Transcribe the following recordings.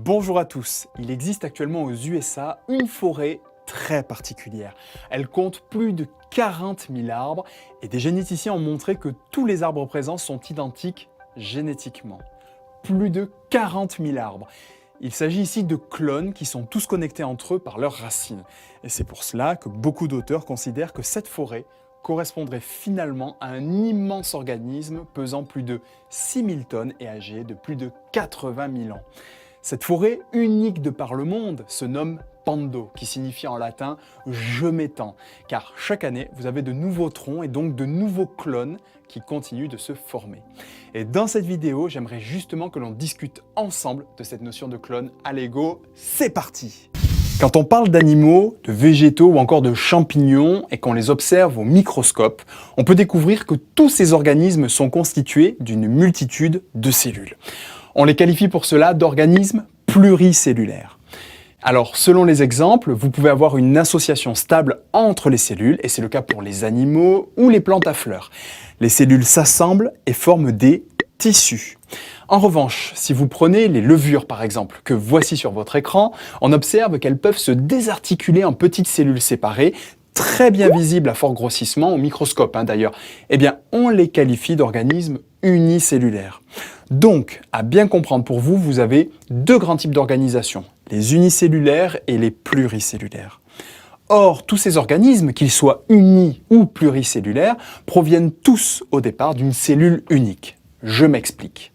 Bonjour à tous, il existe actuellement aux USA une forêt très particulière. Elle compte plus de 40 000 arbres et des généticiens ont montré que tous les arbres présents sont identiques génétiquement. Plus de 40 000 arbres. Il s'agit ici de clones qui sont tous connectés entre eux par leurs racines. Et c'est pour cela que beaucoup d'auteurs considèrent que cette forêt correspondrait finalement à un immense organisme pesant plus de 6 000 tonnes et âgé de plus de 80 000 ans. Cette forêt, unique de par le monde, se nomme Pando, qui signifie en latin « je m'étends », car chaque année, vous avez de nouveaux troncs et donc de nouveaux clones qui continuent de se former. Et dans cette vidéo, j'aimerais justement que l'on discute ensemble de cette notion de clone. Allez go, c'est parti! Quand on parle d'animaux, de végétaux ou encore de champignons et qu'on les observe au microscope, on peut découvrir que tous ces organismes sont constitués d'une multitude de cellules. On les qualifie pour cela d'organismes pluricellulaires. Alors, selon les exemples, vous pouvez avoir une association stable entre les cellules, et c'est le cas pour les animaux ou les plantes à fleurs. Les cellules s'assemblent et forment des tissus. En revanche, si vous prenez les levures par exemple, que voici sur votre écran, on observe qu'elles peuvent se désarticuler en petites cellules séparées, très bien visibles à fort grossissement au microscope d'ailleurs. Eh bien, on les qualifie d'organismes unicellulaires. Donc, à bien comprendre pour vous, vous avez deux grands types d'organisation, les unicellulaires et les pluricellulaires. Or, tous ces organismes, qu'ils soient unis ou pluricellulaires, proviennent tous au départ d'une cellule unique. Je m'explique.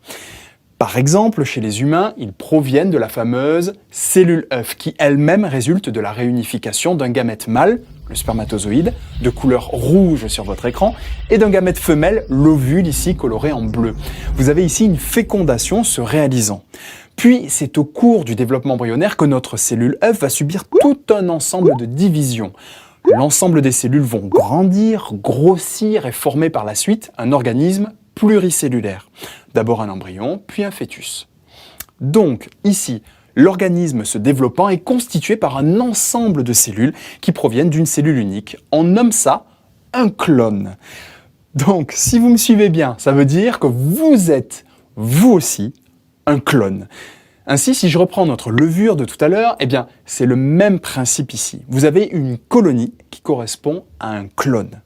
Par exemple, chez les humains, ils proviennent de la fameuse cellule œuf qui elle-même résulte de la réunification d'un gamète mâle, le spermatozoïde, de couleur rouge sur votre écran, et d'un gamète femelle, l'ovule ici coloré en bleu. Vous avez ici une fécondation se réalisant. Puis, c'est au cours du développement embryonnaire que notre cellule œuf va subir tout un ensemble de divisions. L'ensemble des cellules vont grandir, grossir et former par la suite un organisme pluricellulaire. D'abord un embryon, puis un fœtus. Donc, ici, l'organisme se développant est constitué par un ensemble de cellules qui proviennent d'une cellule unique. On nomme ça un clone. Donc, si vous me suivez bien, ça veut dire que vous êtes, vous aussi, un clone. Ainsi, si je reprends notre levure de tout à l'heure, eh bien, c'est le même principe ici. Vous avez une colonie qui correspond à un clone.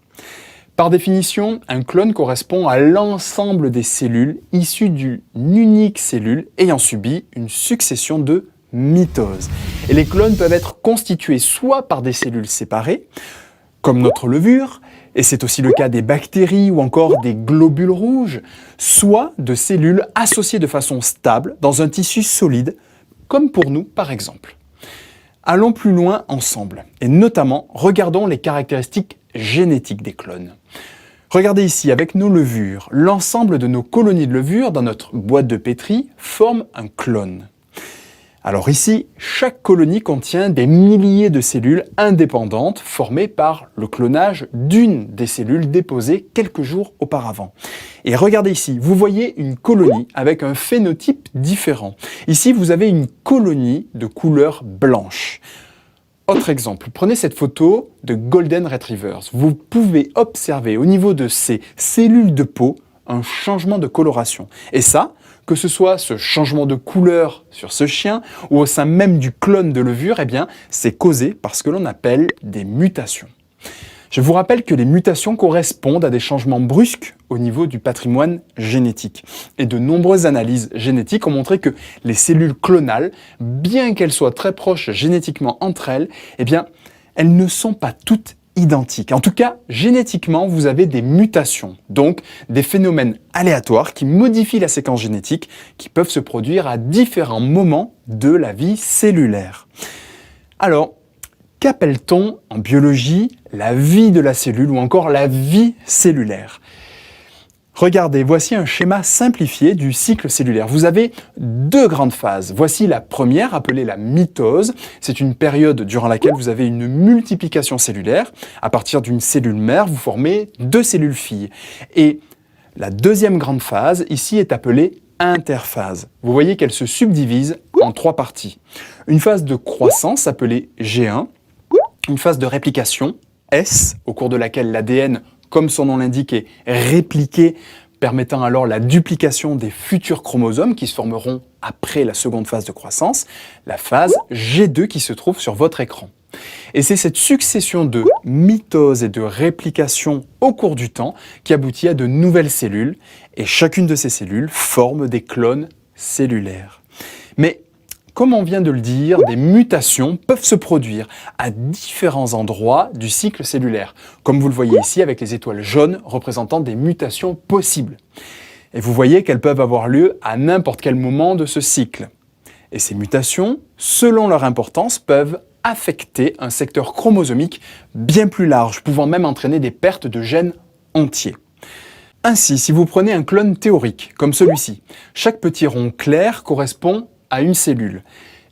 Par définition, un clone correspond à l'ensemble des cellules issues d'une unique cellule ayant subi une succession de mitoses. Et les clones peuvent être constitués soit par des cellules séparées, comme notre levure, et c'est aussi le cas des bactéries ou encore des globules rouges, soit de cellules associées de façon stable dans un tissu solide, comme pour nous par exemple. Allons plus loin ensemble, et notamment regardons les caractéristiques génétiques des clones. Regardez ici, avec nos levures, l'ensemble de nos colonies de levures dans notre boîte de pétri forme un clone. Alors ici, chaque colonie contient des milliers de cellules indépendantes formées par le clonage d'une des cellules déposées quelques jours auparavant. Et regardez ici, vous voyez une colonie avec un phénotype différent. Ici, vous avez une colonie de couleur blanche. Autre exemple, prenez cette photo de Golden Retrievers. Vous pouvez observer au niveau de ces cellules de peau un changement de coloration. Et ça, que ce soit ce changement de couleur sur ce chien ou au sein même du clone de levure, eh bien, c'est causé par ce que l'on appelle des mutations. Je vous rappelle que les mutations correspondent à des changements brusques au niveau du patrimoine génétique. Et de nombreuses analyses génétiques ont montré que les cellules clonales, bien qu'elles soient très proches génétiquement entre elles, eh bien, elles ne sont pas toutes identiques. En tout cas, génétiquement, vous avez des mutations, donc des phénomènes aléatoires qui modifient la séquence génétique, qui peuvent se produire à différents moments de la vie cellulaire. Alors, qu'appelle-t-on en biologie la vie de la cellule ou encore la vie cellulaire? Regardez, voici un schéma simplifié du cycle cellulaire. Vous avez deux grandes phases. Voici la première, appelée la mitose. C'est une période durant laquelle vous avez une multiplication cellulaire. À partir d'une cellule mère, vous formez deux cellules filles. Et la deuxième grande phase, ici, est appelée interphase. Vous voyez qu'elle se subdivise en trois parties. Une phase de croissance appelée G1, une phase de réplication, S, au cours de laquelle l'ADN, comme son nom l'indique, est répliqué permettant alors la duplication des futurs chromosomes qui se formeront après la seconde phase de croissance, la phase G2 qui se trouve sur votre écran. Et c'est cette succession de mitose et de réplication au cours du temps qui aboutit à de nouvelles cellules, et chacune de ces cellules forme des clones cellulaires. Mais comme on vient de le dire, des mutations peuvent se produire à différents endroits du cycle cellulaire, comme vous le voyez ici avec les étoiles jaunes représentant des mutations possibles. Et vous voyez qu'elles peuvent avoir lieu à n'importe quel moment de ce cycle. Et ces mutations, selon leur importance, peuvent affecter un secteur chromosomique bien plus large, pouvant même entraîner des pertes de gènes entiers. Ainsi, si vous prenez un clone théorique, comme celui-ci, chaque petit rond clair correspond à une cellule.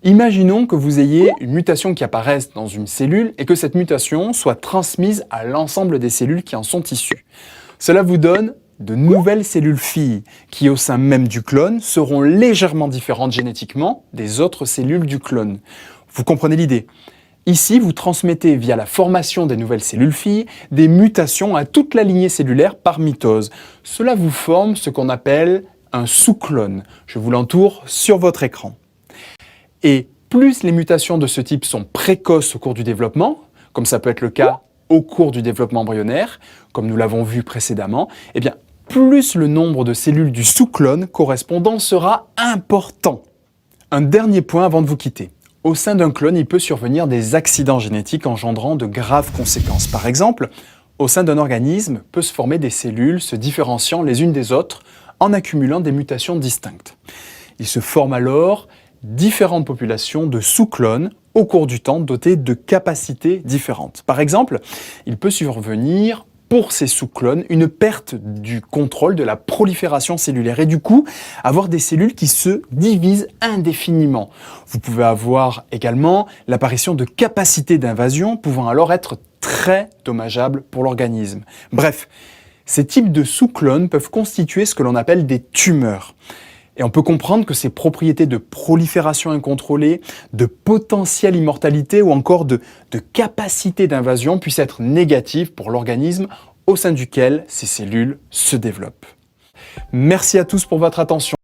Imaginons que vous ayez une mutation qui apparaisse dans une cellule et que cette mutation soit transmise à l'ensemble des cellules qui en sont issues. Cela vous donne de nouvelles cellules filles qui, au sein même du clone, seront légèrement différentes génétiquement des autres cellules du clone. Vous comprenez l'idée? Ici, vous transmettez via la formation des nouvelles cellules filles des mutations à toute la lignée cellulaire par mitose. Cela vous forme ce qu'on appelle un sous-clone. Je vous l'entoure sur votre écran. Et plus les mutations de ce type sont précoces au cours du développement, comme ça peut être le cas au cours du développement embryonnaire, comme nous l'avons vu précédemment, eh bien, plus le nombre de cellules du sous-clone correspondant sera important. Un dernier point avant de vous quitter. Au sein d'un clone, il peut survenir des accidents génétiques engendrant de graves conséquences. Par exemple, au sein d'un organisme peut se former des cellules se différenciant les unes des autres en accumulant des mutations distinctes. Il se forme alors différentes populations de sous-clones au cours du temps dotées de capacités différentes. Par exemple, il peut survenir pour ces sous-clones une perte du contrôle de la prolifération cellulaire et du coup avoir des cellules qui se divisent indéfiniment. Vous pouvez avoir également l'apparition de capacités d'invasion pouvant alors être très dommageables pour l'organisme. Bref, ces types de sous-clones peuvent constituer ce que l'on appelle des tumeurs. Et on peut comprendre que ces propriétés de prolifération incontrôlée, de potentielle immortalité ou encore de capacité d'invasion puissent être négatives pour l'organisme au sein duquel ces cellules se développent. Merci à tous pour votre attention.